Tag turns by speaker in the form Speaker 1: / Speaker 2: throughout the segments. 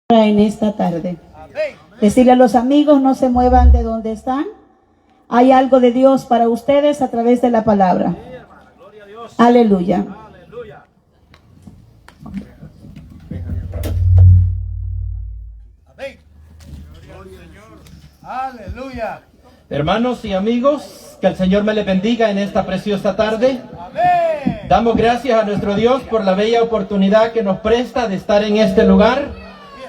Speaker 1: En esta tarde. Decirle a los amigos, no se muevan de donde están. Hay algo de Dios para ustedes a través de la palabra. Aleluya.
Speaker 2: Aleluya.
Speaker 3: Hermanos y amigos, que el Señor me les bendiga en esta preciosa tarde. Damos gracias a nuestro Dios por la bella oportunidad que nos presta de estar en este lugar,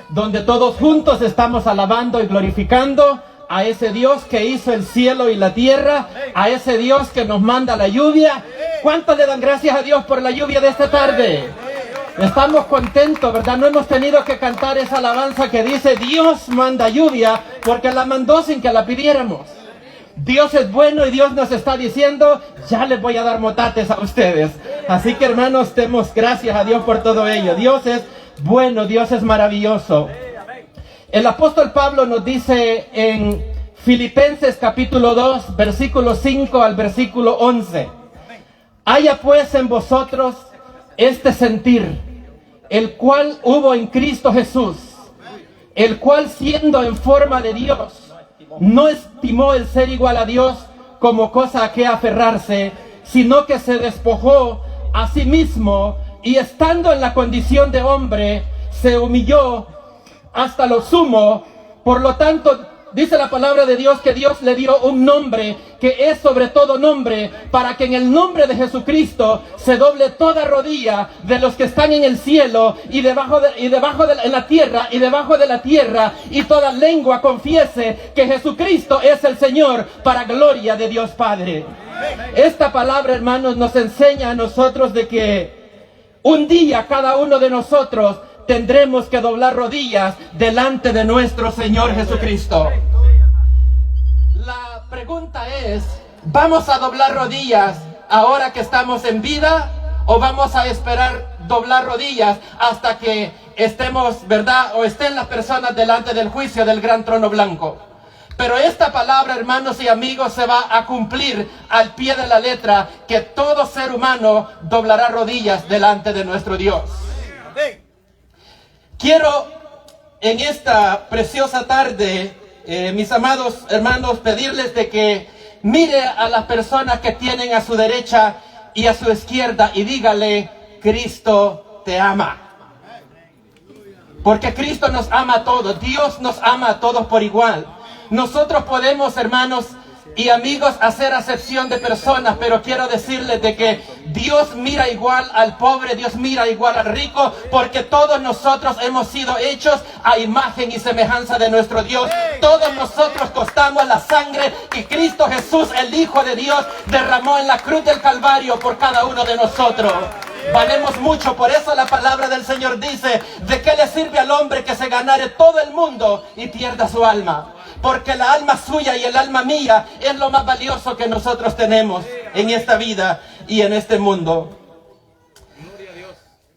Speaker 3: donde todos juntos estamos alabando y glorificando a ese Dios que hizo el cielo y la tierra, a ese Dios que nos manda la lluvia. ¿Cuántos le dan gracias a Dios por la lluvia de esta tarde? Estamos contentos, ¿verdad? No hemos tenido que cantar esa alabanza que dice Dios manda lluvia, porque la mandó sin que la pidiéramos. Dios es bueno y Dios nos está diciendo, ya les voy a dar motates a ustedes. Así que, hermanos, demos gracias a Dios por todo ello. Dios es bueno, Dios es maravilloso. El apóstol Pablo nos dice en Filipenses capítulo 2, versículo 5 al versículo 11. Haya pues en vosotros este sentir, el cual hubo en Cristo Jesús, el cual siendo en forma de Dios, no estimó el ser igual a Dios como cosa a que aferrarse, sino que se despojó a sí mismo, y estando en la condición de hombre, se humilló hasta lo sumo. Por lo tanto, dice la palabra de Dios que Dios le dio un nombre que es sobre todo nombre, para que en el nombre de Jesucristo se doble toda rodilla de los que están en el cielo y en la tierra y debajo de la tierra, y toda lengua confiese que Jesucristo es el Señor, para gloria de Dios Padre. Esta palabra, hermanos, nos enseña a nosotros de que un día cada uno de nosotros tendremos que doblar rodillas delante de nuestro Señor Jesucristo. La pregunta es, ¿vamos a doblar rodillas ahora que estamos en vida, o vamos a esperar doblar rodillas hasta que estemos, ¿verdad?, o estén las personas delante del juicio del gran trono blanco? Pero esta palabra, hermanos y amigos, se va a cumplir al pie de la letra, que todo ser humano doblará rodillas delante de nuestro Dios. Quiero en esta preciosa tarde, mis amados hermanos, pedirles de que mire a las personas que tienen a su derecha y a su izquierda y dígale, Cristo te ama. Porque Cristo nos ama a todos, Dios nos ama a todos por igual. Nosotros podemos, hermanos y amigos, hacer acepción de personas, pero quiero decirles de que Dios mira igual al pobre, Dios mira igual al rico, porque todos nosotros hemos sido hechos a imagen y semejanza de nuestro Dios. Todos nosotros costamos la sangre que Cristo Jesús, el Hijo de Dios, derramó en la cruz del Calvario por cada uno de nosotros. Valemos mucho, por eso la palabra del Señor dice, ¿de qué le sirve al hombre que se ganare todo el mundo y pierda su alma? Porque la alma suya y el alma mía es lo más valioso que nosotros tenemos en esta vida y en este mundo.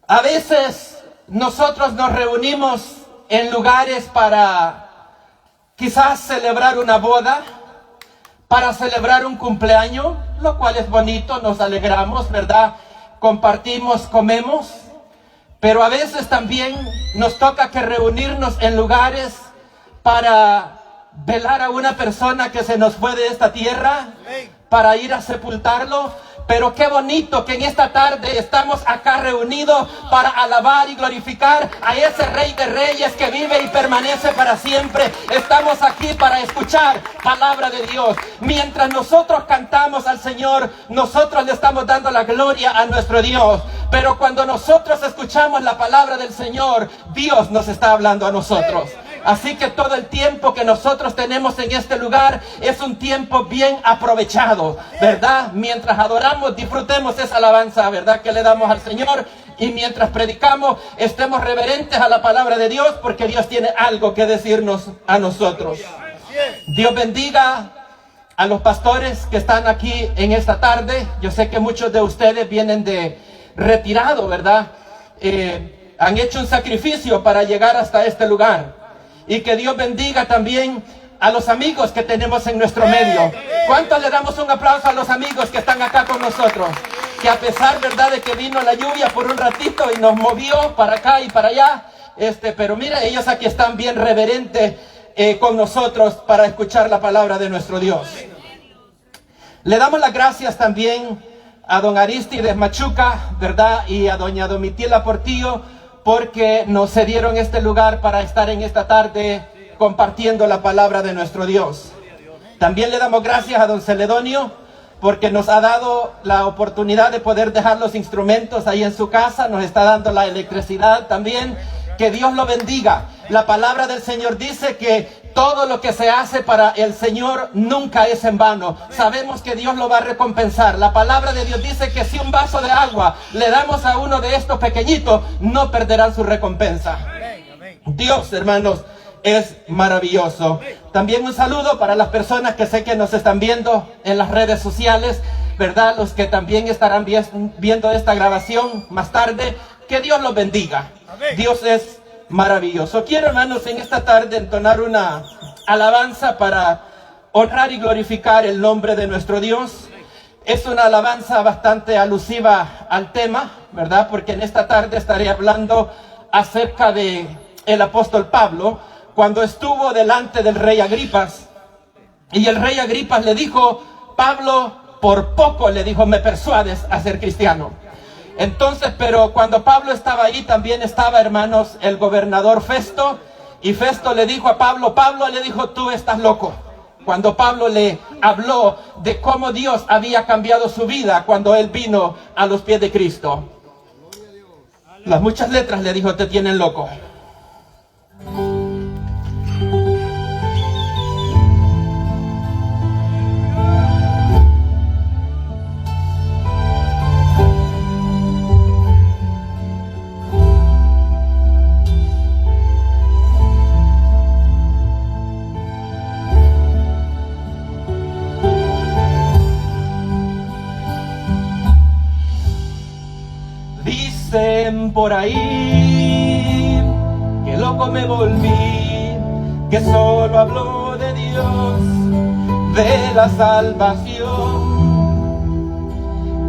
Speaker 3: A veces nosotros nos reunimos en lugares para quizás celebrar una boda, para celebrar un cumpleaños, lo cual es bonito, nos alegramos, ¿verdad? Compartimos, comemos, pero a veces también nos toca que reunirnos en lugares para velar a una persona que se nos fue de esta tierra, para ir a sepultarlo. Pero qué bonito que en esta tarde estamos acá reunidos para alabar y glorificar a ese Rey de Reyes que vive y permanece para siempre. Estamos aquí para escuchar palabra de Dios. Mientras nosotros cantamos al Señor, nosotros le estamos dando la gloria a nuestro Dios. Pero cuando nosotros escuchamos la palabra del Señor, Dios nos está hablando a nosotros. Así que todo el tiempo que nosotros tenemos en este lugar es un tiempo bien aprovechado, ¿verdad? Mientras adoramos, disfrutemos esa alabanza, ¿verdad?, que le damos al Señor. Y mientras predicamos, estemos reverentes a la palabra de Dios, porque Dios tiene algo que decirnos a nosotros. Dios bendiga a los pastores que están aquí en esta tarde. Yo sé que muchos de ustedes vienen de retirado, ¿verdad? Han hecho un sacrificio para llegar hasta este lugar. Y que Dios bendiga también a los amigos que tenemos en nuestro medio. ¿Cuántos le damos un aplauso a los amigos que están acá con nosotros? Que a pesar, ¿verdad?, de que vino la lluvia por un ratito y nos movió para acá y para allá, pero mira, ellos aquí están bien reverentes con nosotros para escuchar la palabra de nuestro Dios. Le damos las gracias también a don Aristides Machuca, ¿verdad? Y a doña Domitila Portillo, porque nos cedieron este lugar para estar en esta tarde compartiendo la palabra de nuestro Dios. También le damos gracias a don Celedonio, porque nos ha dado la oportunidad de poder dejar los instrumentos ahí en su casa, nos está dando la electricidad también. Que Dios lo bendiga. La palabra del Señor dice que todo lo que se hace para el Señor nunca es en vano. Sabemos que Dios lo va a recompensar. La palabra de Dios dice que si un vaso de agua le damos a uno de estos pequeñitos, no perderán su recompensa. Dios, hermanos, es maravilloso. También un saludo para las personas que sé que nos están viendo en las redes sociales, ¿verdad? Los que también estarán viendo esta grabación más tarde. Que Dios los bendiga. Dios es maravilloso. Quiero, hermanos, en esta tarde entonar una alabanza para honrar y glorificar el nombre de nuestro Dios. Es una alabanza bastante alusiva al tema, ¿verdad? Porque en esta tarde estaré hablando acerca de el apóstol Pablo, cuando estuvo delante del rey Agripas. Y el rey Agripas le dijo: Pablo, por poco, le dijo, me persuades a ser cristiano. Entonces, pero cuando Pablo estaba ahí, también estaba, hermanos, el gobernador Festo. Y Festo le dijo a Pablo, le dijo, tú estás loco. Cuando Pablo le habló de cómo Dios había cambiado su vida cuando él vino a los pies de Cristo. Las muchas letras le dijo, te tienen loco. Dicen por ahí que loco me volví, que solo hablo de Dios, de la salvación,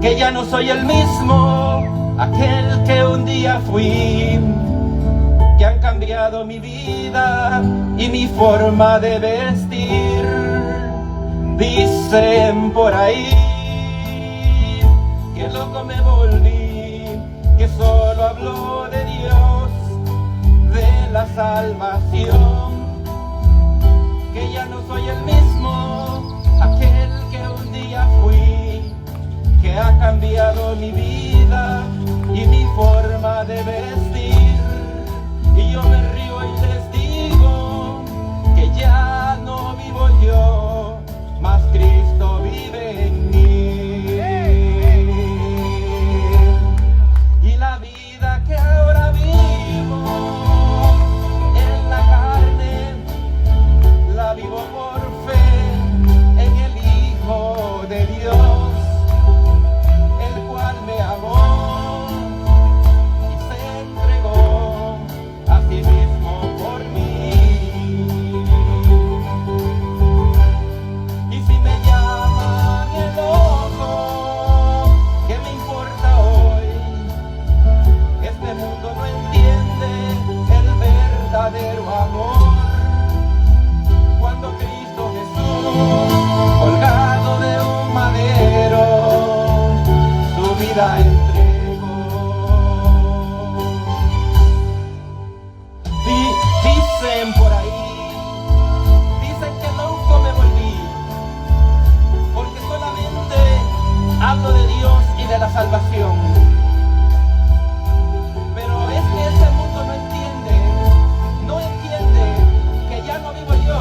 Speaker 3: que ya no soy el mismo, aquel que un día fui, que han cambiado mi vida y mi forma de vestir. Dicen por ahí que loco me volví, que solo hablo de Dios, de la salvación, que ya no soy el mismo, aquel que un día fui, que ha cambiado mi vida y mi forma de vestir. Y yo me río y les digo que ya no vivo yo, mas Cristo vive en mí. La vida que ahora vivo en la carne, la vivo por fe en el Hijo de Dios, el cual me amó y se entregó a sí mismo por mí. Y si me llaman el loco, ¿qué me importa hoy? Este mundo no entiende el verdadero amor. Cuando Cristo Jesús, colgado de un madero, su vida entregó. Dicen por ahí, dicen que loco me volví, porque solamente hablo de Dios y de la salvación. Ese mundo no entiende que ya no vivo yo,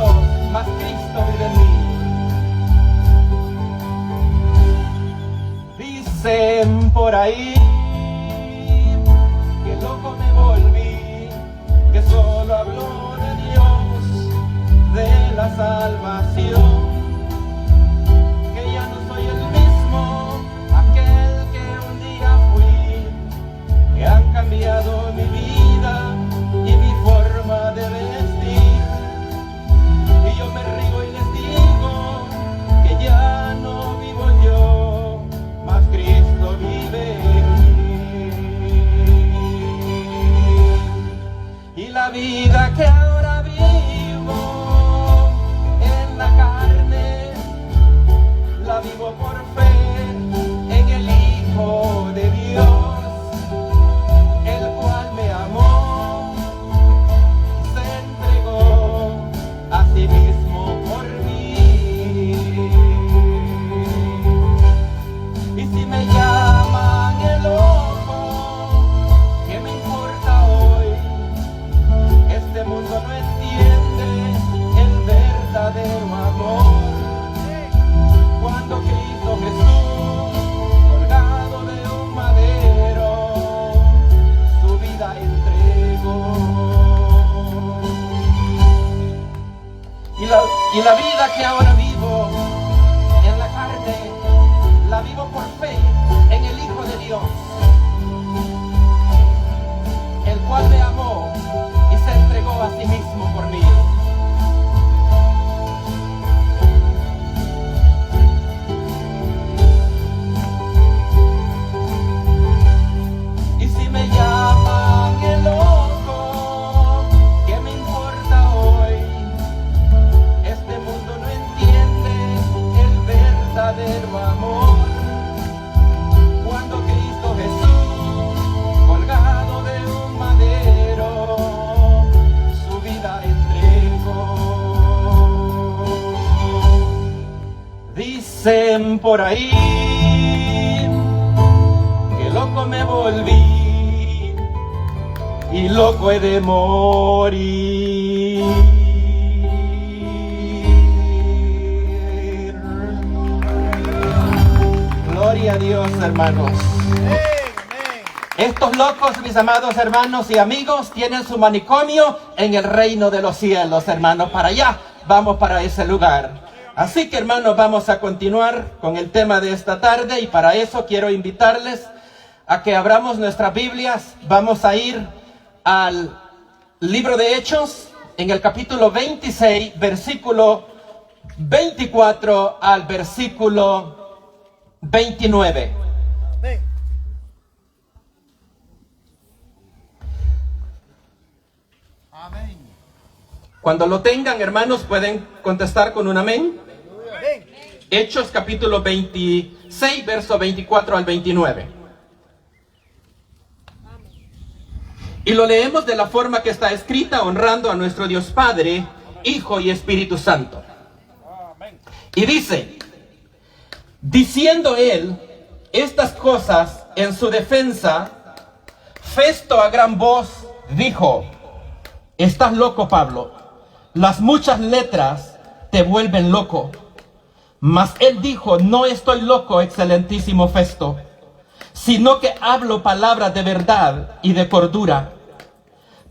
Speaker 3: mas Cristo vive en mí. Dicen por ahí que loco me volví, que solo hablo de Dios, de la salvación, que ya no soy el mismo, aquel que un día fui, que han cambiado mi vida y mi forma de vestir. Y yo me río y les digo que ya no vivo yo, mas Cristo vive en mí. Y Y la vida que ahora vivo en la carne, la vivo por fe en el Hijo de Dios, el cual me amó y se entregó a sí mismo por mí. Y si me llaman el loco, ¿qué me importa hoy? Este mundo no entiende el verdadero amor. Cuando Cristo Jesús, colgado de un madero, su vida entregó. Dicen por ahí que loco me volví y loco he de morir. Gloria a Dios, hermanos. Estos locos, mis amados hermanos y amigos, tienen su manicomio en el reino de los cielos, hermanos. Para allá, vamos para ese lugar. Así que, hermanos, vamos a continuar con el tema de esta tarde, y para eso quiero invitarles a que abramos nuestras Biblias. Vamos a ir al libro de Hechos, en el capítulo 26, versículo 24 al versículo 29.
Speaker 2: Amén.
Speaker 3: Cuando lo tengan, hermanos, pueden contestar con un amén. Hechos capítulo 26, verso 24 al 29. Y lo leemos de la forma que está escrita, honrando a nuestro Dios Padre, Hijo y Espíritu Santo. Y dice: diciendo él estas cosas en su defensa, Festo a gran voz dijo: estás loco, Pablo, las muchas letras te vuelven loco. Mas él dijo: no estoy loco, excelentísimo Festo, sino que hablo palabras de verdad y de cordura.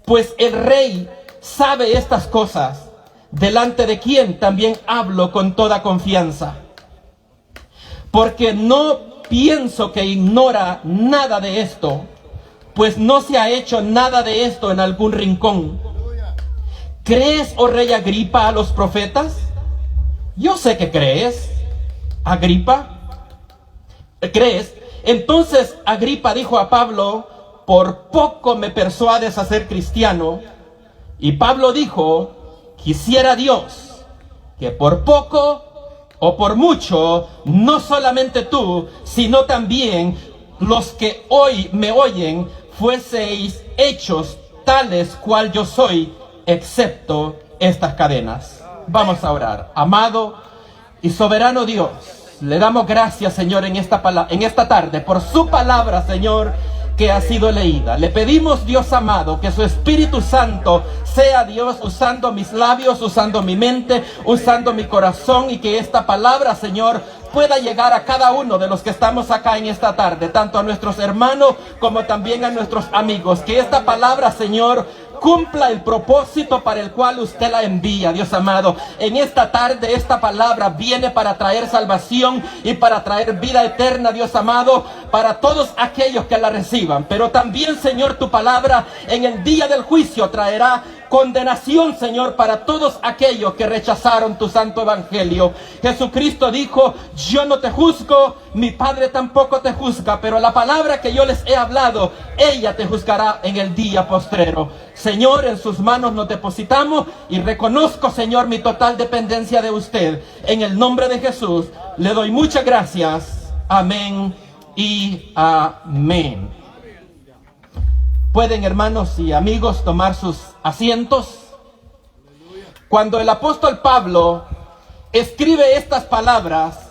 Speaker 3: Pues el rey sabe estas cosas, delante de quien también hablo con toda confianza. Porque no pienso que ignora nada de esto, pues no se ha hecho nada de esto en algún rincón. ¿Crees, oh rey Agripa, a los profetas? Yo sé que crees. Agripa, ¿crees? Entonces Agripa dijo a Pablo: por poco me persuades a ser cristiano. Y Pablo dijo: quisiera Dios que por poco o por mucho, no solamente tú, sino también los que hoy me oyen, fueseis hechos tales cual yo soy, excepto estas cadenas. Vamos a orar. Amado y soberano Dios, le damos gracias, Señor, en esta tarde por su palabra, Señor, que ha sido leída. Le pedimos, Dios amado, que su Espíritu Santo sea, Dios, usando mis labios, usando mi mente, usando mi corazón, y que esta palabra, Señor, pueda llegar a cada uno de los que estamos acá en esta tarde, tanto a nuestros hermanos como también a nuestros amigos. Que esta palabra, Señor, cumpla el propósito para el cual usted la envía, Dios amado. En esta tarde esta palabra viene para traer salvación y para traer vida eterna, Dios amado, para todos aquellos que la reciban. Pero también, Señor, tu palabra en el día del juicio traerá condenación, Señor, para todos aquellos que rechazaron tu santo evangelio. Jesucristo dijo: yo no te juzgo, mi Padre tampoco te juzga, pero la palabra que yo les he hablado, ella te juzgará en el día postrero. Señor, en sus manos nos depositamos y reconozco, Señor, mi total dependencia de usted. En el nombre de Jesús le doy muchas gracias. Amén y amén. Pueden, hermanos y amigos, tomar sus asientos. Cuando el apóstol Pablo escribe estas palabras,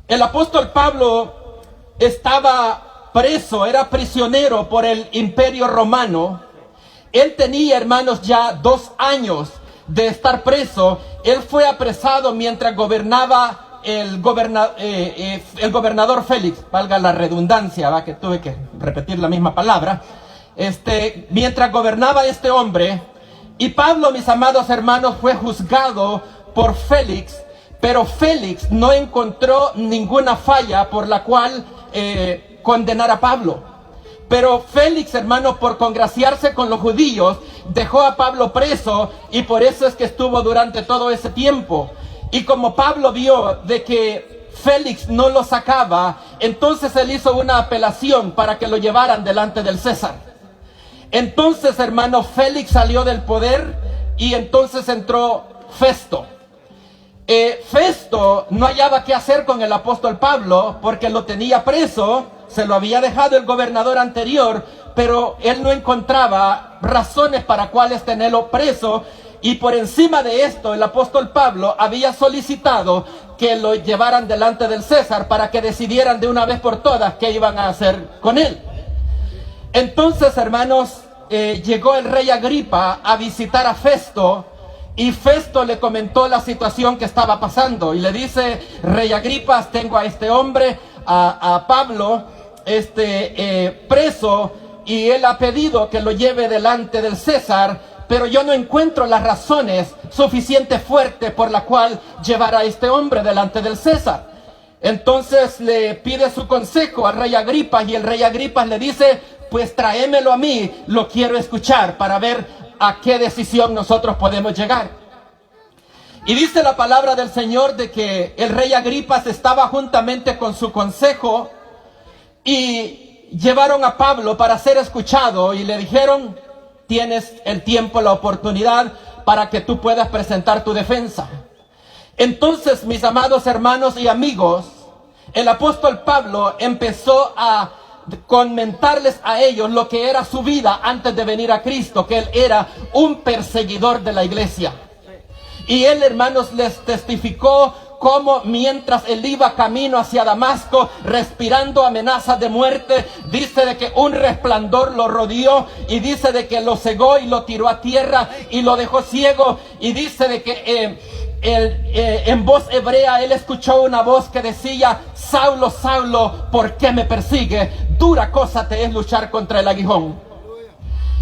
Speaker 3: el apóstol Pablo estaba preso, era prisionero por el Imperio Romano. Él tenía, hermanos, ya 2 años de estar preso. Él fue apresado mientras gobernaba el gobernador Félix, valga la redundancia, que tuve que repetir la misma palabra. Mientras gobernaba este hombre, y Pablo, mis amados hermanos, fue juzgado por Félix, pero Félix no encontró ninguna falla por la cual condenar a Pablo. Pero Félix, hermano, por congraciarse con los judíos, dejó a Pablo preso, y por eso es que estuvo durante todo ese tiempo. Y como Pablo vio de que Félix no lo sacaba, entonces él hizo una apelación para que lo llevaran delante del César. Entonces, hermano, Félix salió del poder y entonces entró Festo. Festo no hallaba qué hacer con el apóstol Pablo porque lo tenía preso, se lo había dejado el gobernador anterior, pero él no encontraba razones para cuales tenerlo preso. Y por encima de esto, el apóstol Pablo había solicitado que lo llevaran delante del César para que decidieran de una vez por todas qué iban a hacer con él. Entonces, hermanos, llegó el rey Agripa a visitar a Festo, y Festo le comentó la situación que estaba pasando. Y le dice: rey Agripa, tengo a este hombre, a Pablo, preso, y él ha pedido que lo lleve delante del César, pero yo no encuentro las razones suficientes fuertes por la cual llevar a este hombre delante del César. Entonces le pide su consejo al rey Agripa, y el rey Agripa le dice: pues tráemelo a mí, lo quiero escuchar para ver a qué decisión nosotros podemos llegar. Y dice la palabra del Señor de que el rey Agripa estaba juntamente con su consejo, y llevaron a Pablo para ser escuchado, y le dijeron: tienes el tiempo, la oportunidad para que tú puedas presentar tu defensa. Entonces, mis amados hermanos y amigos, el apóstol Pablo empezó a comentarles a ellos lo que era su vida antes de venir a Cristo, que él era un perseguidor de la iglesia. Y él, hermanos, les testificó cómo mientras él iba camino hacia Damasco, respirando amenazas de muerte, dice de que un resplandor lo rodeó, y dice de que lo cegó y lo tiró a tierra y lo dejó ciego. Y dice de que en voz hebrea él escuchó una voz que decía: Saulo, Saulo, ¿por qué me persigue? Dura cosa te es luchar contra el aguijón.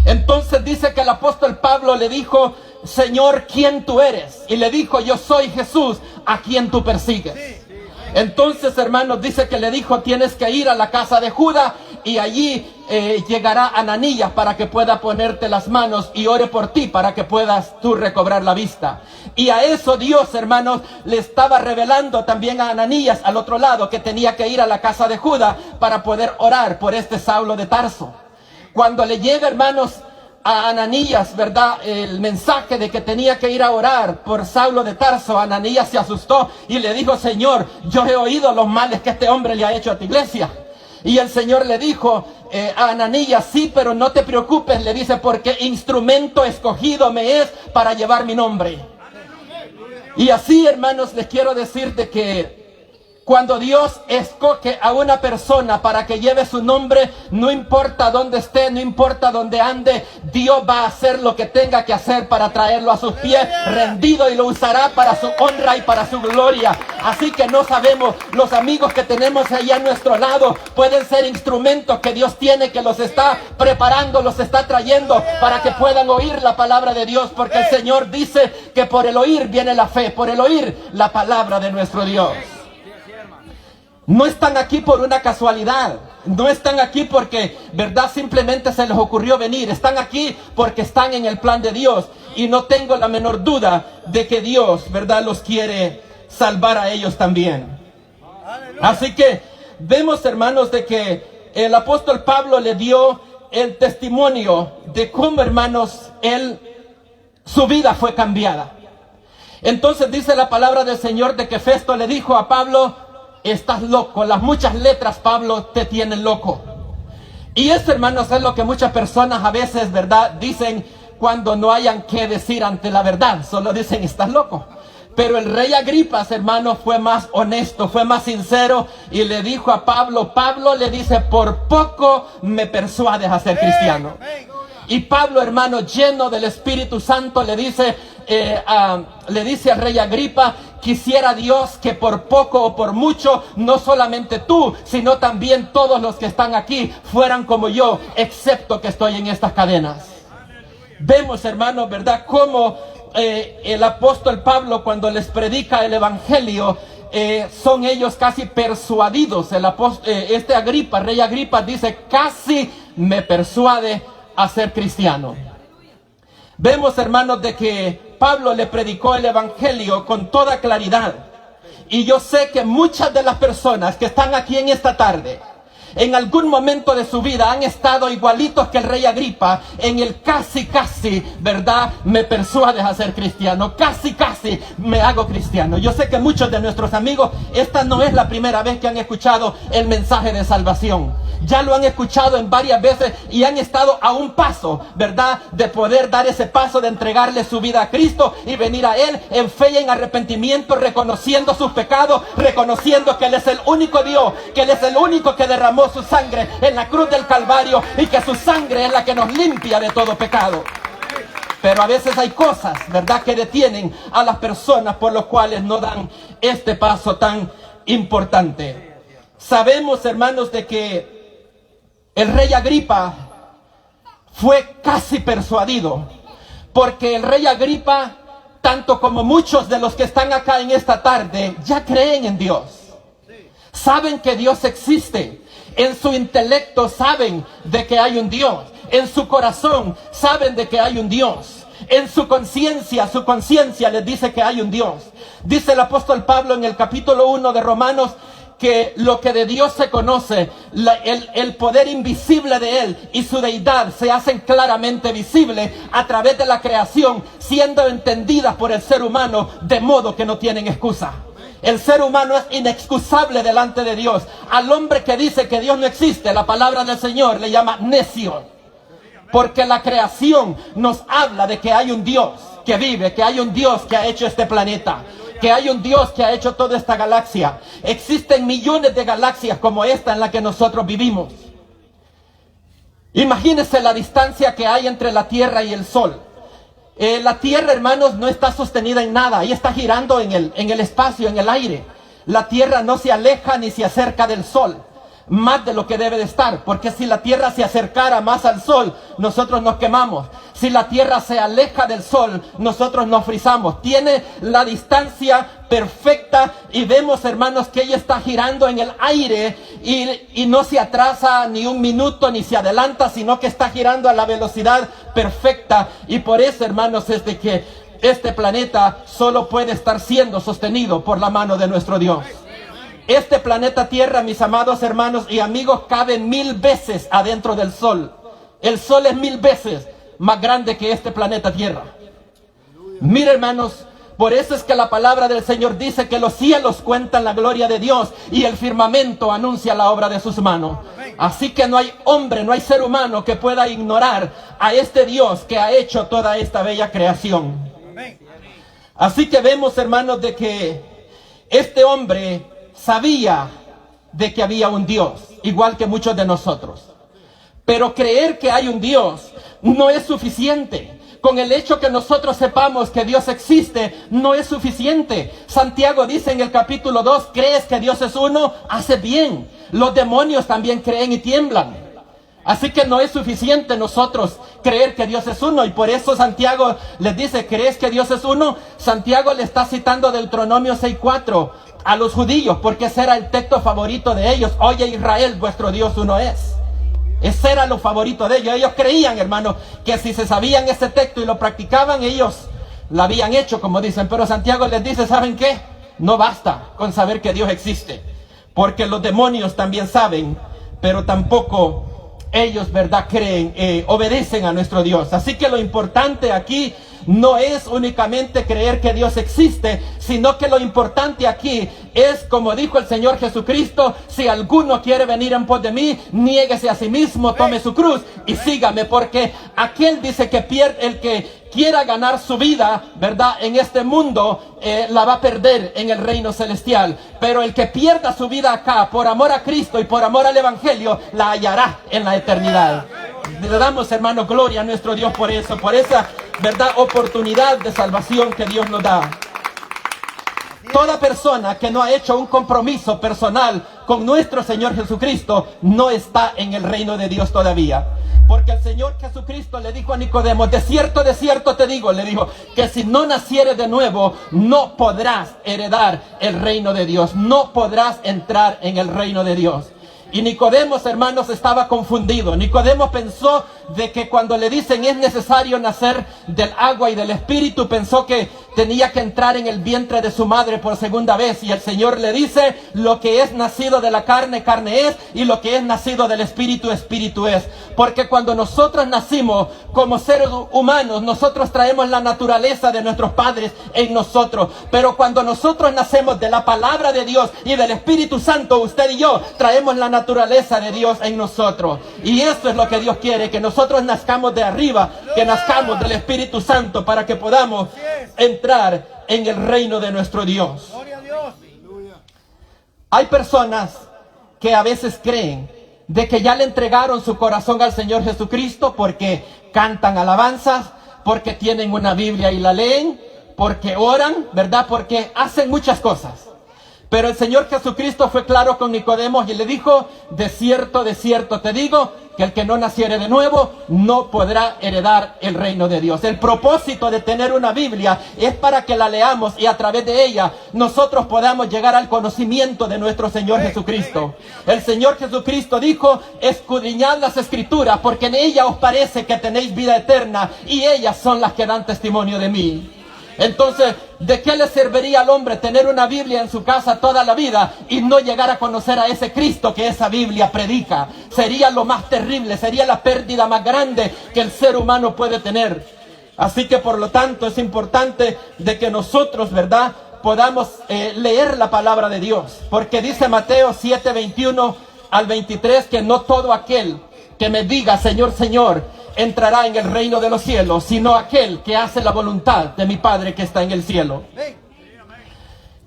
Speaker 3: Entonces dice que el apóstol Pablo le dijo: Señor, ¿quién tú eres? Y le dijo: yo soy Jesús, a quien tú persigues. Entonces, hermanos, dice que le dijo: tienes que ir a la casa de Judá, y allí llegará Ananías para que pueda ponerte las manos y ore por ti para que puedas tú recobrar la vista. Y a eso Dios, hermanos, le estaba revelando también a Ananías al otro lado que tenía que ir a la casa de Judá para poder orar por este Saulo de Tarso. Cuando le llega, hermanos, a Ananías, ¿verdad?, el mensaje de que tenía que ir a orar por Saulo de Tarso, Ananías se asustó y le dijo: Señor, yo he oído los males que este hombre le ha hecho a tu iglesia. Y el Señor le dijo a Ananías: sí, pero no te preocupes, le dice, porque instrumento escogido me es para llevar mi nombre. Y así, hermanos, les quiero decir de que cuando Dios escoge a una persona para que lleve su nombre, no importa dónde esté, no importa dónde ande, Dios va a hacer lo que tenga que hacer para traerlo a sus pies rendido, y lo usará para su honra y para su gloria. Así que no sabemos, los amigos que tenemos allá a nuestro lado pueden ser instrumentos que Dios tiene, que los está preparando, los está trayendo para que puedan oír la palabra de Dios, porque el Señor dice que por el oír viene la fe, por el oír la palabra de nuestro Dios. No están aquí por una casualidad, no están aquí porque, ¿verdad?, simplemente se les ocurrió venir. Están aquí porque están en el plan de Dios, y no tengo la menor duda de que Dios, ¿verdad?, los quiere salvar a ellos también. Así que vemos, hermanos, de que el apóstol Pablo le dio el testimonio de cómo, hermanos, su vida fue cambiada. Entonces dice la palabra del Señor de que Festo le dijo a Pablo: estás loco, las muchas letras, Pablo, te tienen loco. Y eso, hermanos, es lo que muchas personas a veces, ¿verdad?, dicen cuando no hayan qué decir ante la verdad. Solo dicen: estás loco. Pero el rey Agripa, hermanos, fue más honesto, fue más sincero, y le dijo a Pablo, le dice: por poco me persuades a ser cristiano. Y Pablo, hermano, lleno del Espíritu Santo, le dice al rey Agripa: quisiera Dios que por poco o por mucho, no solamente tú, sino también todos los que están aquí fueran como yo, excepto que estoy en estas cadenas. Vemos, hermanos, ¿verdad?, cómo el apóstol Pablo, cuando les predica el evangelio, son ellos casi persuadidos. Agripa, rey Agripa, dice: casi me persuade a ser cristiano. Vemos, hermanos, de que Pablo le predicó el evangelio con toda claridad. Y yo sé que muchas de las personas que están aquí en esta tarde, en algún momento de su vida han estado igualitos que el rey Agripa, en el casi, ¿verdad? Me persuades a ser cristiano, casi me hago cristiano. Yo sé que muchos de nuestros amigos, esta no es la primera vez que han escuchado el mensaje de salvación. Ya lo han escuchado en varias veces y han estado a un paso, ¿verdad?, de poder dar ese paso de entregarle su vida a Cristo y venir a Él en fe y en arrepentimiento, reconociendo sus pecados, reconociendo que Él es el único Dios, que Él es el único que derramó su sangre en la cruz del Calvario y que su sangre es la que nos limpia de todo pecado. Pero a veces hay cosas, ¿verdad?, que detienen a las personas, por los cuales no dan este paso tan importante. Sabemos, hermanos, de que el rey Agripa fue casi persuadido, porque el rey Agripa, tanto como muchos de los que están acá en esta tarde, ya creen en Dios. Saben que Dios existe. En su intelecto saben de que hay un Dios. En su corazón saben de que hay un Dios. En su conciencia les dice que hay un Dios. Dice el apóstol Pablo en el capítulo 1 de Romanos, que lo que de Dios se conoce, el poder invisible de Él y su deidad se hacen claramente visibles a través de la creación, siendo entendidas por el ser humano, de modo que no tienen excusa. El ser humano es inexcusable delante de Dios. Al hombre que dice que Dios no existe, la palabra del Señor le llama necio, porque la creación nos habla de que hay un Dios que vive, que hay un Dios que ha hecho este planeta, que hay un Dios que ha hecho toda esta galaxia. Existen millones de galaxias como esta en la que nosotros vivimos. Imagínense la distancia que hay entre la Tierra y el Sol. La Tierra, hermanos, no está sostenida en nada. Ahí está girando en el espacio, en el aire. La Tierra no se aleja ni se acerca del Sol, más de lo que debe de estar, porque si la Tierra se acercara más al Sol, nosotros nos quemamos. Si la Tierra se aleja del Sol, nosotros nos frizamos. Tiene la distancia perfecta y vemos, hermanos, que ella está girando en el aire y no se atrasa ni un minuto ni se adelanta, sino que está girando a la velocidad perfecta. Y por eso, hermanos, es de que este planeta solo puede estar siendo sostenido por la mano de nuestro Dios. Este planeta Tierra, mis amados hermanos y amigos, cabe 1000 veces adentro del Sol. El Sol es 1000 veces más grande que este planeta Tierra. Mira, hermanos, por eso es que la palabra del Señor dice que los cielos cuentan la gloria de Dios y el firmamento anuncia la obra de sus manos. Así que no hay hombre, no hay ser humano que pueda ignorar a este Dios que ha hecho toda esta bella creación. Así que vemos, hermanos, de que este hombre sabía de que había un Dios, igual que muchos de nosotros. Pero creer que hay un Dios no es suficiente. Con el hecho que nosotros sepamos que Dios existe, no es suficiente. Santiago dice en el capítulo 2, ¿crees que Dios es uno? Hace bien. Los demonios también creen y tiemblan. Así que no es suficiente nosotros creer que Dios es uno. Y por eso Santiago les dice, ¿crees que Dios es uno? Santiago le está citando Deuteronomio 6:4 a los judíos, porque ese era el texto favorito de ellos. Oye, Israel, vuestro Dios uno es. Ese era lo favorito de ellos. Ellos creían, hermano, que si se sabían ese texto y lo practicaban, ellos lo habían hecho, como dicen. Pero Santiago les dice, ¿saben qué? No basta con saber que Dios existe, porque los demonios también saben, pero tampoco ellos, ¿verdad?, creen, obedecen a nuestro Dios. Así que lo importante aquí no es únicamente creer que Dios existe, sino que lo importante aquí es, como dijo el Señor Jesucristo, si alguno quiere venir en pos de mí, niéguese a sí mismo, tome su cruz y sígame, porque aquel dice que el que quiera ganar su vida, ¿verdad?, en este mundo, la va a perder en el reino celestial. Pero el que pierda su vida acá por amor a Cristo y por amor al Evangelio, la hallará en la eternidad. Le damos, hermano, gloria a nuestro Dios por eso, por esa, ¿verdad?, oportunidad de salvación que Dios nos da. Toda persona que no ha hecho un compromiso personal con nuestro Señor Jesucristo no está en el reino de Dios todavía. Porque el Señor Jesucristo le dijo a Nicodemo, de cierto te digo, le dijo, que si no nacieres de nuevo, no podrás heredar el reino de Dios, no podrás entrar en el reino de Dios. Y Nicodemo, hermanos, estaba confundido. Nicodemo pensó de que cuando le dicen es necesario nacer del agua y del espíritu, pensó que tenía que entrar en el vientre de su madre por segunda vez. Y el Señor le dice, lo que es nacido de la carne, carne es, y lo que es nacido del espíritu, espíritu es. Porque cuando nosotros nacimos como seres humanos, nosotros traemos la naturaleza de nuestros padres en nosotros. Pero cuando nosotros nacemos de la palabra de Dios y del Espíritu Santo, usted y yo traemos la naturaleza de Dios en nosotros. Y eso es lo que Dios quiere, que nosotros nazcamos de arriba, que nazcamos del Espíritu Santo para que podamos entrar en el reino de nuestro Dios. Hay personas que a veces creen de que ya le entregaron su corazón al Señor Jesucristo porque cantan alabanzas, porque tienen una Biblia y la leen, porque oran, ¿verdad? Porque hacen muchas cosas. Pero el Señor Jesucristo fue claro con Nicodemo y le dijo, de cierto te digo, que el que no naciere de nuevo no podrá heredar el reino de Dios. El propósito de tener una Biblia es para que la leamos y a través de ella nosotros podamos llegar al conocimiento de nuestro Señor Jesucristo. El Señor Jesucristo dijo, escudriñad las Escrituras porque en ellas os parece que tenéis vida eterna y ellas son las que dan testimonio de mí. Entonces, ¿de qué le serviría al hombre tener una Biblia en su casa toda la vida y no llegar a conocer a ese Cristo que esa Biblia predica? Sería lo más terrible, sería la pérdida más grande que el ser humano puede tener. Así que por lo tanto es importante de que nosotros, ¿verdad?, podamos leer la palabra de Dios. Porque dice Mateo 7:21 al 23 que no todo aquel que me diga Señor, Señor, entrará en el reino de los cielos, sino aquel que hace la voluntad de mi Padre que está en el cielo.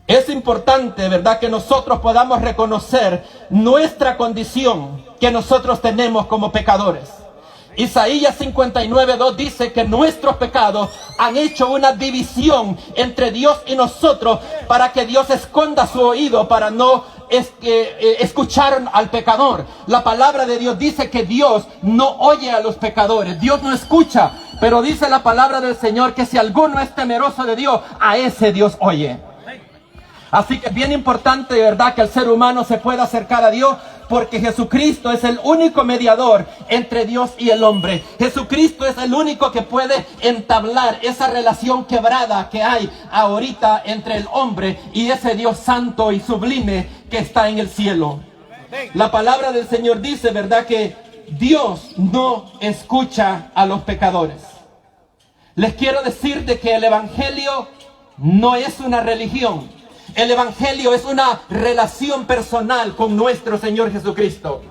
Speaker 3: Es importante, ¿verdad?, que nosotros podamos reconocer nuestra condición que nosotros tenemos como pecadores. Isaías 59:2 dice que nuestros pecados han hecho una división entre Dios y nosotros para que Dios esconda su oído para no escuchar al pecador. La palabra de Dios dice que Dios no oye a los pecadores, Dios no escucha, pero dice la palabra del Señor que si alguno es temeroso de Dios, a ese Dios oye. Así que es bien importante, de verdad, que el ser humano se pueda acercar a Dios, porque Jesucristo es el único mediador entre Dios y el hombre. Jesucristo es el único que puede entablar esa relación quebrada que hay ahorita entre el hombre y ese Dios santo y sublime que está en el cielo. La palabra del Señor dice, ¿verdad?, que Dios no escucha a los pecadores. Les quiero decir de que el Evangelio no es una religión. El Evangelio es una relación personal con nuestro Señor Jesucristo.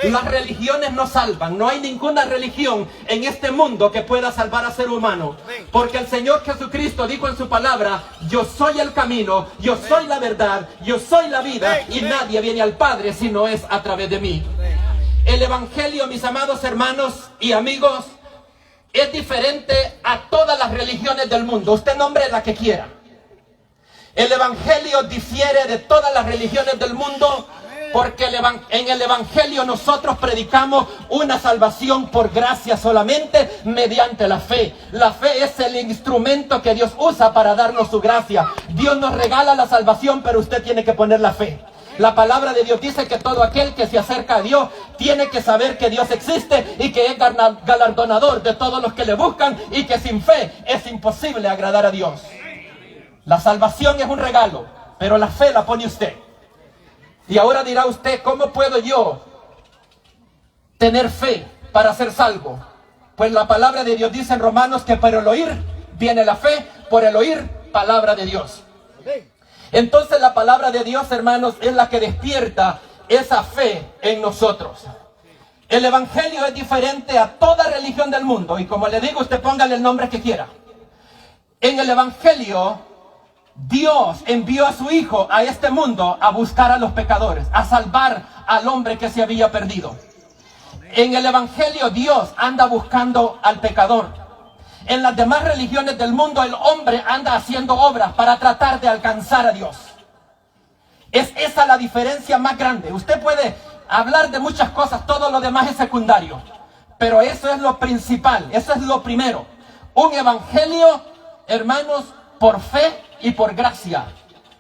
Speaker 3: Las religiones no salvan. No hay ninguna religión en este mundo que pueda salvar al ser humano. Porque el Señor Jesucristo dijo en su palabra, yo soy el camino, yo soy la verdad, yo soy la vida, y nadie viene al Padre si no es a través de mí. El Evangelio, mis amados hermanos y amigos, es diferente a todas las religiones del mundo. Usted nombre la que quiera. El Evangelio difiere de todas las religiones del mundo porque en el Evangelio nosotros predicamos una salvación por gracia solamente mediante la fe. La fe es el instrumento que Dios usa para darnos su gracia. Dios nos regala la salvación, pero usted tiene que poner la fe. La palabra de Dios dice que todo aquel que se acerca a Dios tiene que saber que Dios existe y que es galardonador de todos los que le buscan y que sin fe es imposible agradar a Dios. La salvación es un regalo, pero la fe la pone usted. Y ahora dirá usted, ¿cómo puedo yo tener fe para ser salvo? Pues la palabra de Dios dice en Romanos que por el oír viene la fe, por el oír palabra de Dios. Entonces la palabra de Dios, hermanos, es la que despierta esa fe en nosotros. El Evangelio es diferente a toda religión del mundo. Y como le digo, usted póngale el nombre que quiera. En el Evangelio, Dios envió a su Hijo a este mundo a buscar a los pecadores, a salvar al hombre que se había perdido. En el Evangelio Dios anda buscando al pecador. En las demás religiones del mundo el hombre anda haciendo obras para tratar de alcanzar a Dios. Es esa la diferencia más grande. Usted puede hablar de muchas cosas, todo lo demás es secundario. Pero eso es lo principal, eso es lo primero. Un evangelio, hermanos, por fe y por gracia.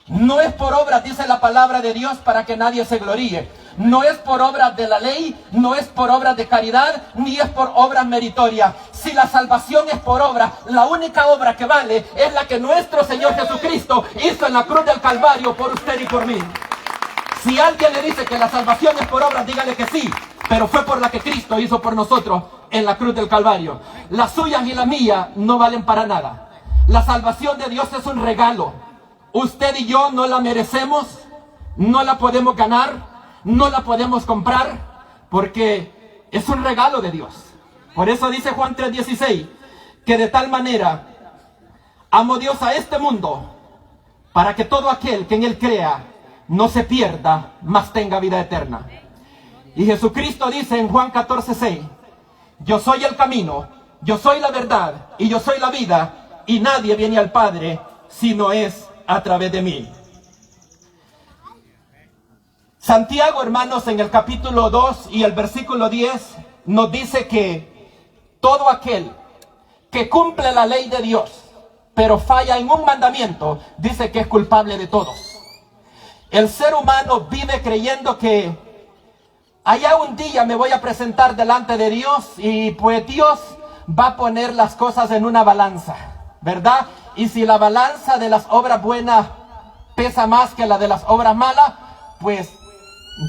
Speaker 3: No es por obras, dice la palabra de Dios, para que nadie se gloríe. No es por obras de la ley, no es por obras de caridad, ni es por obras meritorias. Si la salvación es por obra, la única obra que vale es la que nuestro Señor Jesucristo hizo en la cruz del Calvario por usted y por mí. Si alguien le dice que la salvación es por obras, dígale que sí, pero fue por la que Cristo hizo por nosotros en la cruz del Calvario. Las suyas y las mías no valen para nada. La salvación de Dios es un regalo. Usted y yo no la merecemos, no la podemos ganar, no la podemos comprar, porque es un regalo de Dios. Por eso dice Juan 3:16, que de tal manera amó Dios a este mundo, para que todo aquel que en él crea no se pierda, mas tenga vida eterna. Y Jesucristo dice en Juan 14:6, yo soy el camino, yo soy la verdad y yo soy la vida, y nadie viene al Padre si no es a través de mí. Santiago, hermanos, en el capítulo 2 y el versículo 10 nos dice que todo aquel que cumple la ley de Dios pero falla en un mandamiento, dice que es culpable de todos. El ser humano vive creyendo que allá un día me voy a presentar delante de Dios y pues Dios va a poner las cosas en una balanza, ¿verdad? Y si la balanza de las obras buenas pesa más que la de las obras malas, pues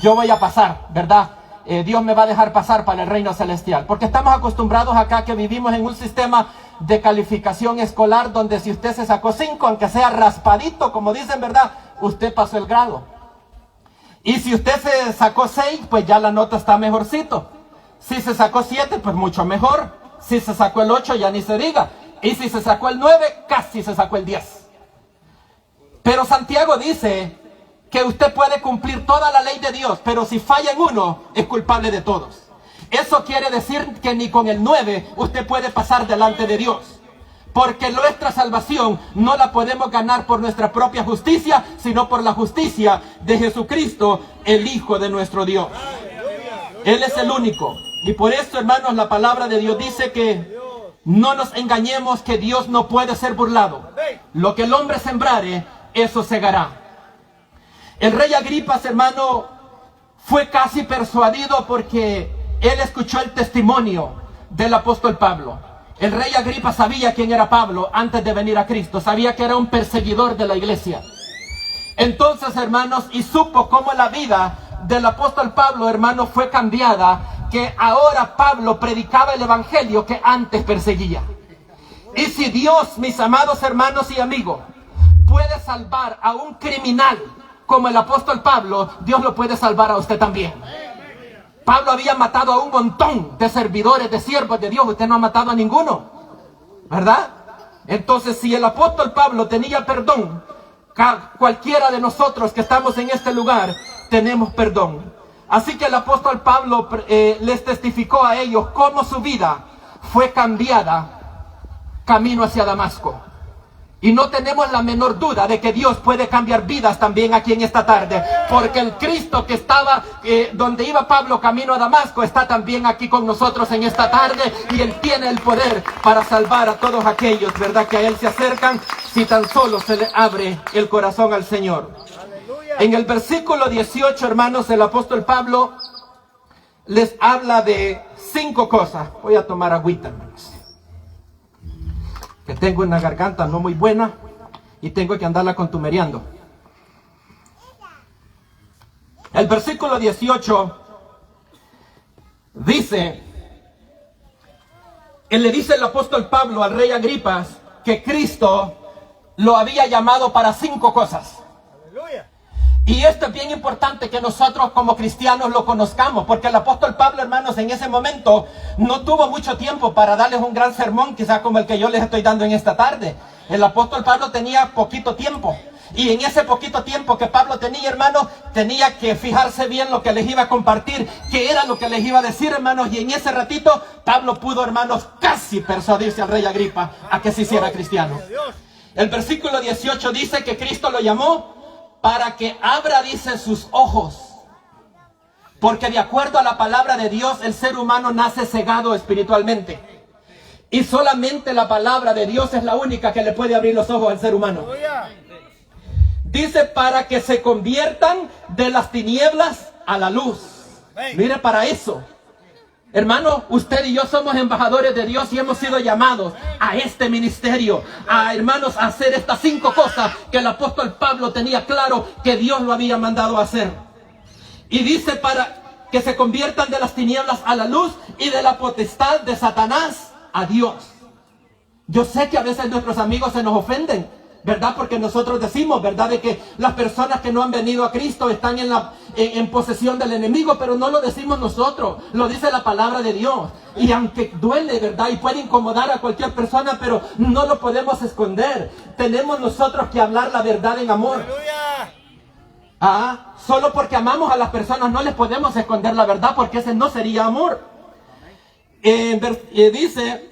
Speaker 3: yo voy a pasar, ¿verdad? Dios me va a dejar pasar para el reino celestial. Porque estamos acostumbrados acá que vivimos en un sistema de calificación escolar donde si usted se sacó 5, aunque sea raspadito, como dicen, ¿verdad? Usted pasó el grado. Y si usted se sacó 6, pues ya la nota está mejorcito. Si se sacó 7, pues mucho mejor. Si se sacó el 8, ya ni se diga. Y si se sacó el 9, casi se sacó el 10. Pero Santiago dice que usted puede cumplir toda la ley de Dios, pero si falla en uno, es culpable de todos. Eso quiere decir que ni con el 9 usted puede pasar delante de Dios. Porque nuestra salvación no la podemos ganar por nuestra propia justicia, sino por la justicia de Jesucristo, el Hijo de nuestro Dios. Él es el único. Y por esto, hermanos, la palabra de Dios dice que no nos engañemos, que Dios no puede ser burlado. Lo que el hombre sembrare, eso segará. El rey Agripas, hermano, fue casi persuadido porque él escuchó el testimonio del apóstol Pablo. El rey Agripa sabía quién era Pablo antes de venir a Cristo. Sabía que era un perseguidor de la iglesia. Entonces, hermanos, y supo cómo la vida del apóstol Pablo, hermano, fue cambiada. Que ahora Pablo predicaba el evangelio que antes perseguía. Y si Dios, mis amados hermanos y amigos, puede salvar a un criminal como el apóstol Pablo, Dios lo puede salvar a usted también. Pablo había matado a un montón de servidores, de siervos de Dios. Usted no ha matado a ninguno, ¿verdad? Entonces, si el apóstol Pablo tenía perdón, cualquiera de nosotros que estamos en este lugar tenemos perdón. Así que el apóstol Pablo les testificó a ellos cómo su vida fue cambiada camino hacia Damasco. Y no tenemos la menor duda de que Dios puede cambiar vidas también aquí en esta tarde. Porque el Cristo que estaba donde iba Pablo camino a Damasco está también aquí con nosotros en esta tarde. Y Él tiene el poder para salvar a todos aquellos, ¿verdad?, que a Él se acercan si tan solo se le abre el corazón al Señor. En el versículo 18, hermanos, el apóstol Pablo les habla de 5 cosas. Voy a tomar agüita, hermanos, que tengo una garganta no muy buena y tengo que andarla contumereando. El versículo 18 dice, le dice el apóstol Pablo al rey Agripas que Cristo lo había llamado para 5 cosas. Y esto es bien importante que nosotros como cristianos lo conozcamos, porque el apóstol Pablo, hermanos, en ese momento no tuvo mucho tiempo para darles un gran sermón, quizás como el que yo les estoy dando en esta tarde. El apóstol Pablo tenía poquito tiempo, y en ese poquito tiempo que Pablo tenía, hermanos, tenía que fijarse bien lo que les iba a compartir, qué era lo que les iba a decir, hermanos, y en ese ratito Pablo pudo, hermanos, casi persuadirse al rey Agripa a que se hiciera cristiano. El versículo 18 dice que Cristo lo llamó para que abra, dice, sus ojos, Porque de acuerdo a la palabra de Dios, el ser humano nace cegado espiritualmente. Y solamente la palabra de Dios es la única que le puede abrir los ojos al ser humano. Dice, para que se conviertan de las tinieblas a la luz. Mire, para eso. Hermano, usted y yo somos embajadores de Dios y hemos sido llamados a este ministerio, a hermanos, a hacer estas 5 cosas que el apóstol Pablo tenía claro que Dios lo había mandado a hacer. Y dice, para que se conviertan de las tinieblas a la luz y de la potestad de Satanás a Dios. Yo sé que a veces nuestros amigos se nos ofenden, ¿verdad? Porque nosotros decimos, ¿verdad?, de que las personas que no han venido a Cristo están en posesión del enemigo, pero no lo decimos nosotros, lo dice la palabra de Dios. Y aunque duele, ¿verdad?, y puede incomodar a cualquier persona, pero no lo podemos esconder. Tenemos nosotros que hablar la verdad en amor. Solo porque amamos a las personas no les podemos esconder la verdad, porque ese no sería amor. Dice,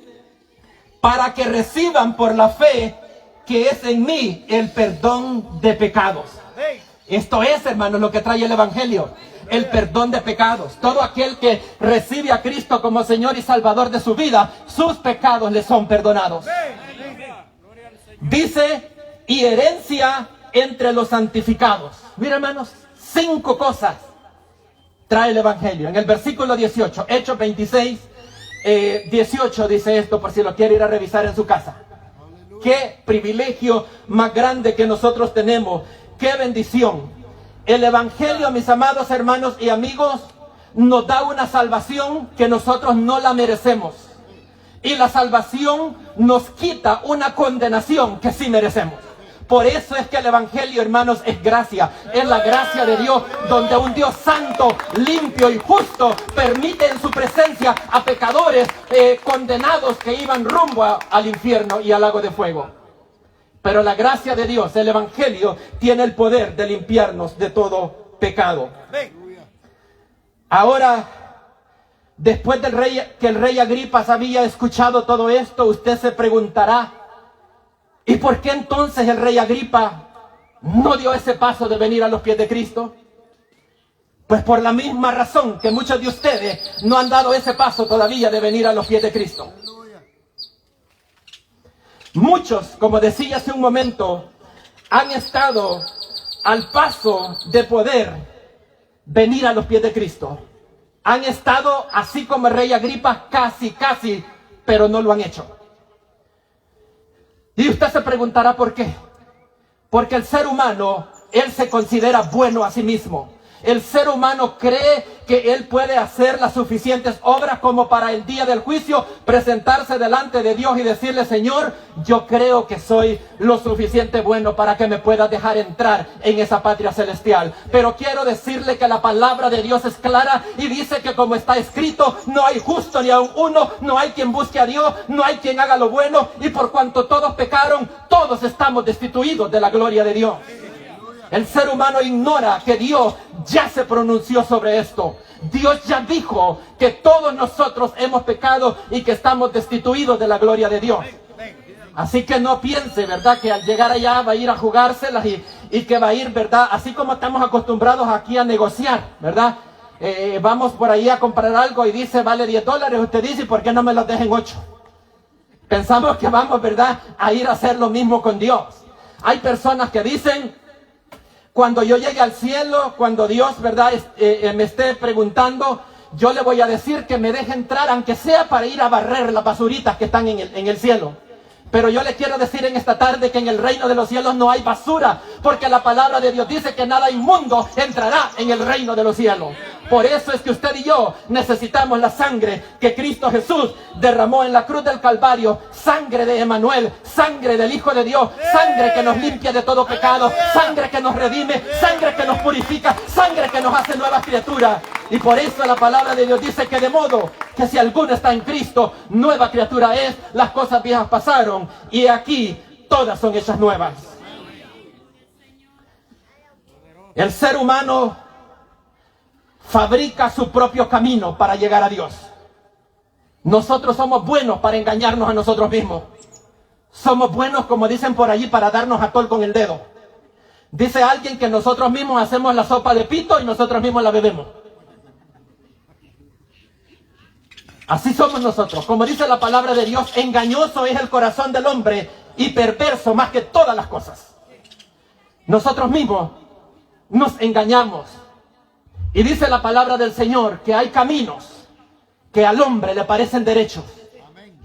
Speaker 3: para que reciban por la fe que es en mí el perdón de pecados. Esto es, hermanos, lo que trae el Evangelio, el perdón de pecados. Todo aquel que recibe a Cristo como Señor y Salvador de su vida, sus pecados le son perdonados. Dice, y herencia entre los santificados. Mira, hermanos, 5 cosas trae el Evangelio. En el versículo 18, Hechos 26, 18 dice esto, por si lo quiere ir a revisar en su casa. Qué privilegio más grande que nosotros tenemos. Qué bendición. El Evangelio, mis amados hermanos y amigos, nos da una salvación que nosotros no la merecemos. Y la salvación nos quita una condenación que sí merecemos. Por eso es que el Evangelio, hermanos, es gracia. Es la gracia de Dios, donde un Dios santo, limpio y justo permite en su presencia a pecadores condenados que iban rumbo al infierno y al lago de fuego. Pero la gracia de Dios, el Evangelio, tiene el poder de limpiarnos de todo pecado. Ahora, después que el rey Agripa había escuchado todo esto, usted se preguntará, ¿y por qué entonces el rey Agripa no dio ese paso de venir a los pies de Cristo? Pues por la misma razón que muchos de ustedes no han dado ese paso todavía de venir a los pies de Cristo. Muchos, como decía hace un momento, han estado al paso de poder venir a los pies de Cristo. Han estado así como el rey Agripa, casi, pero no lo han hecho. Y usted se preguntará por qué. Porque el ser humano, él se considera bueno a sí mismo. El ser humano cree que él puede hacer las suficientes obras como para el día del juicio presentarse delante de Dios y decirle: Señor, yo creo que soy lo suficiente bueno para que me puedas dejar entrar en esa patria celestial. Pero quiero decirle que la palabra de Dios es clara y dice que, como está escrito, no hay justo ni aun uno, no hay quien busque a Dios, no hay quien haga lo bueno, y por cuanto todos pecaron, todos estamos destituidos de la gloria de Dios. El ser humano ignora que Dios ya se pronunció sobre esto. Dios ya dijo que todos nosotros hemos pecado y que estamos destituidos de la gloria de Dios. Así que no piense, ¿verdad?, que al llegar allá va a ir a jugárselas y que va a ir, ¿verdad?, así como estamos acostumbrados aquí a negociar, ¿verdad? Vamos por ahí a comprar algo y dice, vale $10. Usted dice, ¿por qué no me los dejen 8? Pensamos que vamos, ¿verdad?, a ir a hacer lo mismo con Dios. Hay personas que dicen, cuando yo llegue al cielo, cuando Dios, ¿verdad?, me esté preguntando, yo le voy a decir que me deje entrar, aunque sea para ir a barrer las basuritas que están en el cielo. Pero yo le quiero decir en esta tarde que en el reino de los cielos no hay basura, porque la palabra de Dios dice que nada inmundo entrará en el reino de los cielos. Por eso es que usted y yo necesitamos la sangre que Cristo Jesús derramó en la cruz del Calvario, sangre de Emanuel, sangre del Hijo de Dios, sangre que nos limpia de todo pecado, sangre que nos redime, sangre que nos purifica, sangre que nos hace nuevas criaturas. Y por eso la palabra de Dios dice que de modo que si alguno está en Cristo, nueva criatura es, las cosas viejas pasaron y aquí todas son hechas nuevas. El ser humano fabrica su propio camino para llegar a Dios. Nosotros somos buenos para engañarnos a nosotros mismos. Somos buenos, como dicen por allí, para darnos atol con el dedo. Dice alguien que nosotros mismos hacemos la sopa de pito y nosotros mismos la bebemos. Así somos nosotros. Como dice la palabra de Dios, engañoso es el corazón del hombre y perverso más que todas las cosas. Nosotros mismos nos engañamos. Y dice la palabra del Señor que hay caminos que al hombre le parecen derechos,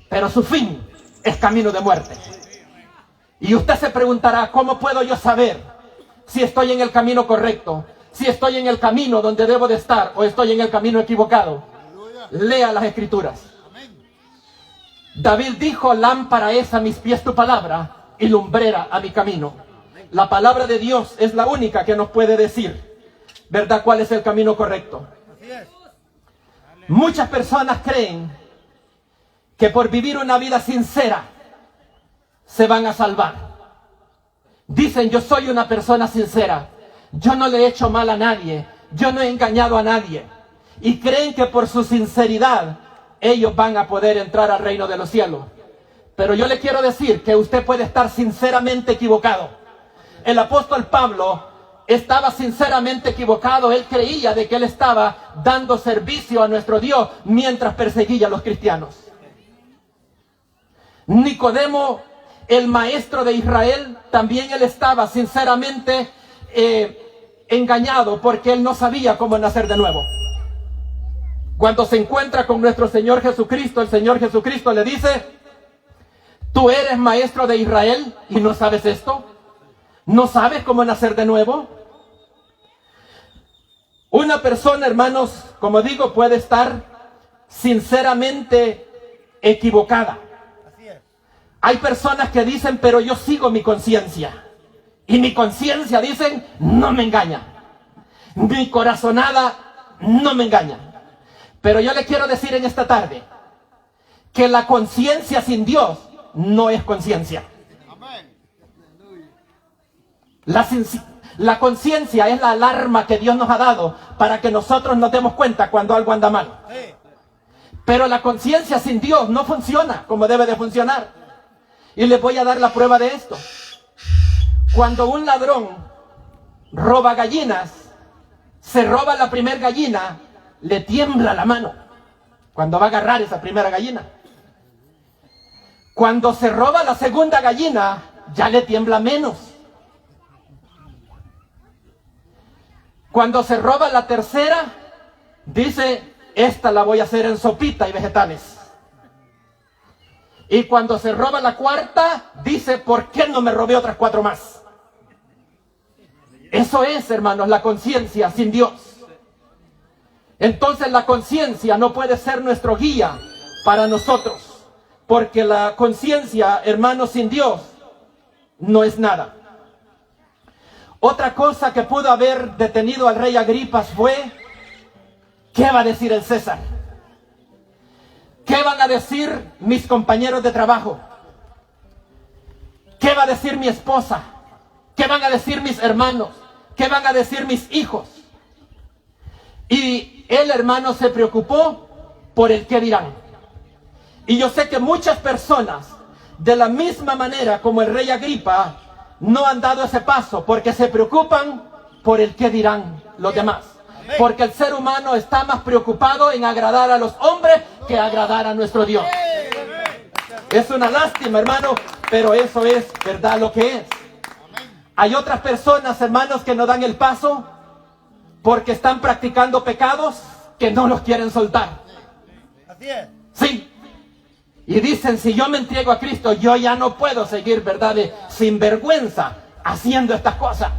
Speaker 3: pero su fin es camino de muerte. Y usted se preguntará, ¿cómo puedo yo saber si estoy en el camino correcto? Si estoy en el camino donde debo de estar o estoy en el camino equivocado. Lea las Escrituras. David dijo, lámpara es a mis pies tu palabra y lumbrera a mi camino. La palabra de Dios es la única que nos puede decir, ¿verdad?, cuál es el camino correcto. Muchas personas creen que por vivir una vida sincera se van a salvar. Dicen, yo soy una persona sincera, yo no le he hecho mal a nadie, yo no he engañado a nadie. Y creen que por su sinceridad ellos van a poder entrar al reino de los cielos. Pero yo le quiero decir que usted puede estar sinceramente equivocado. El apóstol Pablo estaba sinceramente equivocado. Él creía de que él estaba dando servicio a nuestro Dios mientras perseguía a los cristianos. Nicodemo, el maestro de Israel, también él estaba sinceramente engañado porque él no sabía cómo nacer de nuevo. Cuando se encuentra con nuestro Señor Jesucristo, el Señor Jesucristo le dice, ¿tú eres maestro de Israel y no sabes esto? ¿No sabes cómo nacer de nuevo? Una persona, hermanos, como digo, puede estar sinceramente equivocada. Hay personas que dicen, pero yo sigo mi conciencia. Y mi conciencia, dicen, no me engaña. Mi corazonada no me engaña. Pero yo le quiero decir en esta tarde que la conciencia sin Dios no es conciencia. La conciencia es la alarma que Dios nos ha dado para que nosotros nos demos cuenta cuando algo anda mal. Pero la conciencia sin Dios no funciona como debe de funcionar. Y les voy a dar la prueba de esto. Cuando un ladrón roba gallinas, se roba la primera gallina, le tiembla la mano cuando va a agarrar esa primera gallina. Cuando se roba la segunda gallina, ya le tiembla menos. Cuando se roba la tercera, dice, esta la voy a hacer en sopita y vegetales. Y cuando se roba la cuarta, dice, ¿por qué no me robé otras 4 más? Eso es, hermanos, la conciencia sin Dios. Entonces la conciencia no puede ser nuestro guía para nosotros, porque la conciencia, hermanos, sin Dios no es nada. Otra cosa que pudo haber detenido al rey Agripas fue, ¿qué va a decir el César? ¿Qué van a decir mis compañeros de trabajo? ¿Qué va a decir mi esposa? ¿Qué van a decir mis hermanos? ¿Qué van a decir mis hijos? Y el hermano se preocupó por el qué dirán. Y yo sé que muchas personas, de la misma manera como el rey Agripa, no han dado ese paso porque se preocupan por el qué dirán los demás. Porque el ser humano está más preocupado en agradar a los hombres que agradar a nuestro Dios. Es una lástima, hermano, pero eso es verdad lo que es. Hay otras personas, hermanos, que no dan el paso porque están practicando pecados que no los quieren soltar. Sí. Y dicen, si yo me entrego a Cristo, yo ya no puedo seguir, ¿verdad?, sin vergüenza haciendo estas cosas.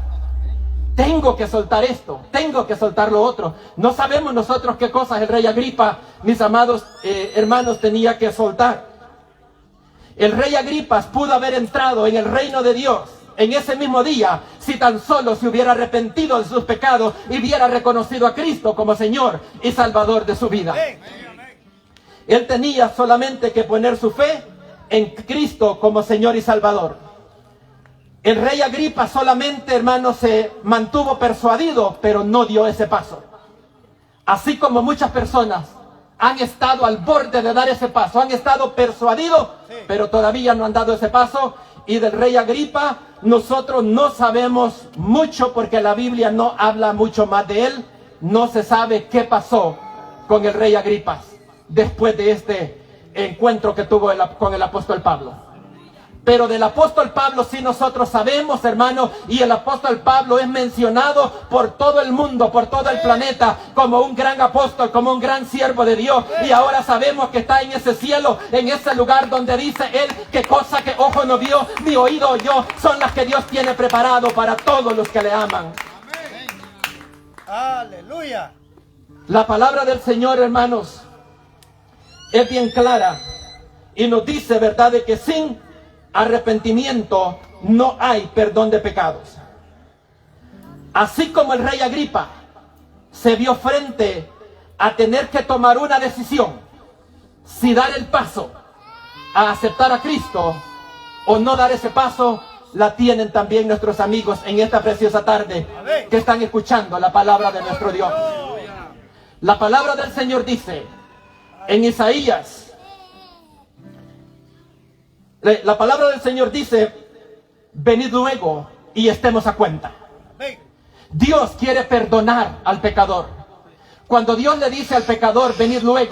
Speaker 3: Tengo que soltar esto, tengo que soltar lo otro. No sabemos nosotros qué cosas el rey Agripa, mis amados hermanos, tenía que soltar. El rey Agripa pudo haber entrado en el reino de Dios en ese mismo día, si tan solo se hubiera arrepentido de sus pecados y hubiera reconocido a Cristo como Señor y Salvador de su vida. Él tenía solamente que poner su fe en Cristo como Señor y Salvador. El rey Agripa solamente, hermanos, se mantuvo persuadido, pero no dio ese paso. Así como muchas personas han estado al borde de dar ese paso, han estado persuadidos, pero todavía no han dado ese paso. Y del rey Agripa nosotros no sabemos mucho porque la Biblia no habla mucho más de él. No se sabe qué pasó con el rey Agripa. después de este encuentro que tuvo con el apóstol Pablo. Pero del apóstol Pablo sí nosotros sabemos, hermano, y el apóstol Pablo es mencionado por todo el mundo, por todo el planeta, como un gran apóstol, como un gran siervo de Dios. Y ahora sabemos que está en ese cielo, en ese lugar donde dice él que cosa que ojo no vio, ni oído oyó, son las que Dios tiene preparado para todos los que le aman.
Speaker 2: Aleluya.
Speaker 3: La palabra del Señor, hermanos, es bien clara y nos dice, ¿verdad?, de que sin arrepentimiento no hay perdón de pecados. Así como el rey Agripa se vio frente a tener que tomar una decisión, si dar el paso a aceptar a Cristo o no dar ese paso, la tienen también nuestros amigos en esta preciosa tarde que están escuchando la palabra de nuestro Dios. La palabra del Señor dice en Isaías, la palabra del Señor dice, venid luego y estemos a cuenta. Dios quiere perdonar al pecador. Cuando Dios le dice al pecador, venid luego,